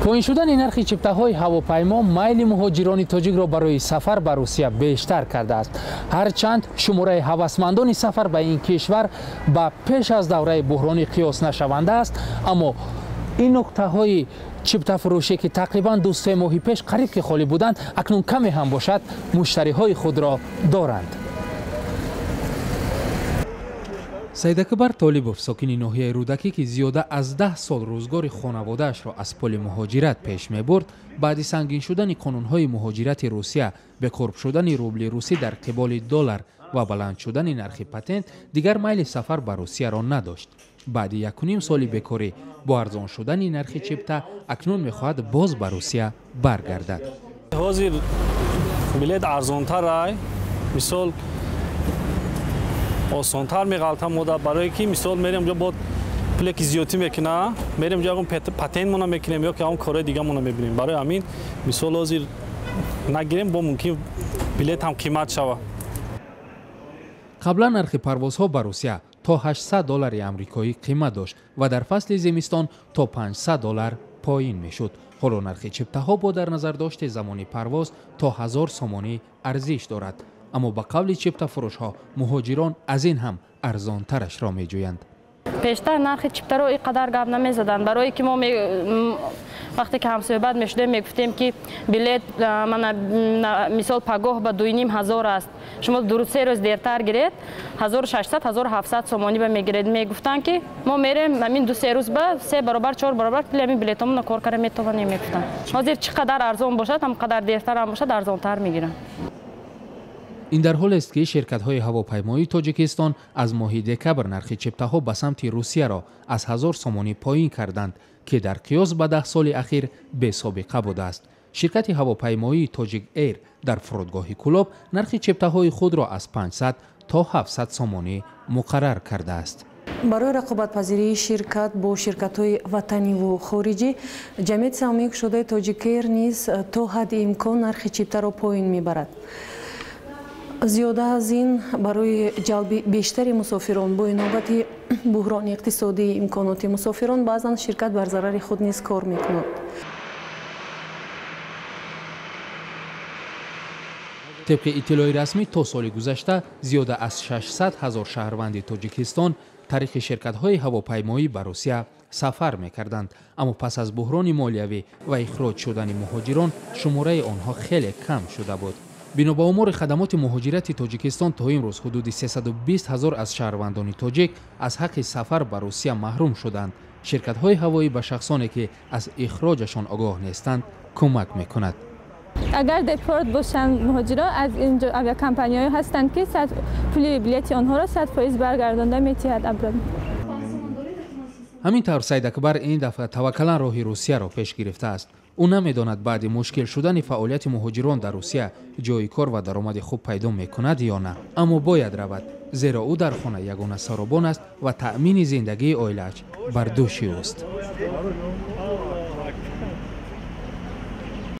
پایین شدن نرخ چپته‌های هواپیما میل مهاجران تاجیک را برای سفر به روسیه بیشتر کرده است. هرچند شماره هوسمندان سفر به این کشور با پیش از دوره بحرانی قیاس نشونده است، اما این نقطه‌های چپته فروشی که تقریبا 2 ماه پیش قریب که خالی بودند، اکنون کمی هم باشد مشتری‌های خود را دارند. سید اکبر طالبوف ساکن ناحیه رودکی که زیاده از 10 سال روزگار خانواده‌اش را از پل مهاجرت پیش می‌برد، بعد سنگین شدن قانون‌های مهاجرت روسیه، به قرب شدن روبل روسی در قبال دلار و بلند شدن نرخ پتنت، دیگر میل سفر به روسیه را نداشت. بعد 1.5 سال بیکاری با ارزان شدن نرخ چپته، اکنون می‌خواهد باز به روسیه برگردد. حاضر بلیط ارزان‌تر ای مثال آسان‌تر می‌غلطم مودا برای کی مثال میریم اونجا با پلک زیادی میکنه، میریم اونجا اون پتنت مون میکنیم یا که اون کارهای دیگه مون میبینیم. برای همین مثال حاضر نگیریم با ممکن بلیط هم قیمت شوه. قبلا نرخ پروازها به روسیه تا $800 آمریکایی قیمت داشت و در فصل زمستان تا $500 پایین میشد. حالا نرخ چپته‌ها با در نظر داشت زمان پرواز تا 1000 سومانی ارزش دارد، اما با قول چپته فروش‌ها مهاجران از این هم ارزان ترش را می‌جویند. پیشتر نرخ چپته رو اینقدر گپ نمی‌زدن، برای که ما وقتی که همصحبت می‌شدیم میگفتیم که بلیط من مثال پگاه به 2,500 است، شما 2-3 روز دیرتر گیرید 1600 1700 سومانی به میگیرید. میگفتن که ما میریم همین 2-3 روز به 3 برابر 4 برابر پول همین بلیطمون کار کردن میتونیم میگفتن. حاضر چقدر ارزان باشد هم قدر دیرتر هم باشد ارزان‌تر میگیرن. این در حال است که شرکت‌های هواپیمایی تاجیکستان از ماه دکبر نرخ چپته‌ها به سمت روسیه را از 1000 سومانی پایین کردند که در قیاس به 10 سال اخیر بی سابقه بوده است. شرکت هواپیمایی تاجیک ایر در فرودگاه کلوب نرخ چپته‌های خود را از 500 تا 700 سومانی مقرر کرده است. برای رقابت پذیری شرکت با شرکت‌های وطنی و خارجی، جمعیت سهامی شده تاجیک ایر نیز تا حد امکان نرخ چپته را پایین میبرد. زیاده از این برای جلب بیشتر مسافران با نوبت بحران اقتصادی امکانات مسافران بعضا شرکت بر ضرر خود نیز کار میکند. طبق اطلاع رسمی تا سال گذشته زیاده از 600,000 شهروند تاجیکستان طریق شرکت‌های هواپیمایی به روسیه سفر می‌کردند، اما پس از بحران مالیوی و اخراج شدن مهاجران شماره آنها خیلی کم شده بود. بنا به امور خدمات مهاجرت تاجیکستان تا امروز حدود 320,000 از شهروندان تاجیک از حق سفر به روسیه محروم شدند. شرکت‌های هوایی به شخصانی که از اخراجشان آگاه نیستند کمک می‌کند. اگر دپورت باشند مهاجران، از اینجا آویاکمپانی‌ها هستند که پول بلیط آنها را 100% برگردانده می‌تواند ابرد. همین طور سید اکبر این دفعه توکلا راه روسیه را پیش گرفته است. او نمی‌داند بعد مشکل شدن فعالیت مهاجران در روسیه جای کار و درآمد خوب پیدا می‌کند یا نه، اما باید رود، زیرا او در خانه یگانه سرابان است و تأمین زندگی عائله‌اش بر دوش اوست.